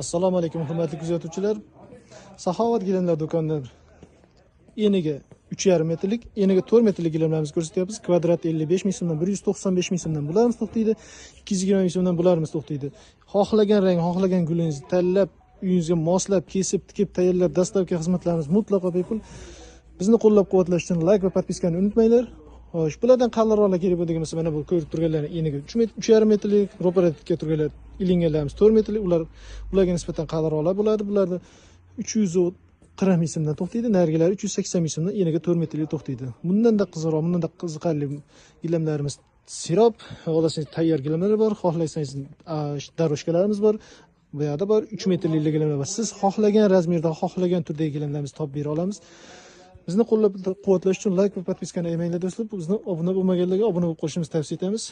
Assalomu alaykum hurmatli kuzatuvchilar. Saxovat gilamlar do'konidan eniga 3,5 metrlik, eniga 4 metrlik gilamlarimizni ko'rsatyapmiz. Kvadrat 55 ming so'mdan 195 ming so'mdan bularimiz to'xtaydi. 220 ming so'mdan bularimiz to'xtaydi. Xohlagan rang, xohlagan gulingizni tanlab, uyingizga moslab, kesib, tikib tayyorlab, dastavka xizmatlarimiz mutlaqo bepul. Bizni qo'llab-quvvatlash uchun like va podpiskani unutmanglar. Xo'sh, bulardan qalaroqlar kerak bo'ladigan bo'lsa, mana bu ko'rib turganlarning eniga 3,5 metrlik, ro'paratikka turganlar ilinganlarimiz 4 metrlik, ularga nisbatan qalaroqlar bo'ladi. Bularni 340 ming so'mdan to'xtaydi, nargilari 380 ming so'mdan eniga 4 metrlik to'xtaydi. Bundan-da qizig'roq, bundan-da qiziqarli gilamlarimiz sirop, xohlasangiz tayyor gilamlar bor, xohlasangiz daroshkalarimiz bor. Bu yerda bor 3 metrlik gilamlar bor. Siz xohlagan razmerda, xohlagan turdagi gilamlarimizni topib bera olamiz. Bizni qo'llab-quvvatlash uchun like va podpiskani emanglar do'stlar. Bizni obuna bo'lmaganlarga obuna bo'lib qolishimizni tavsiya etamiz.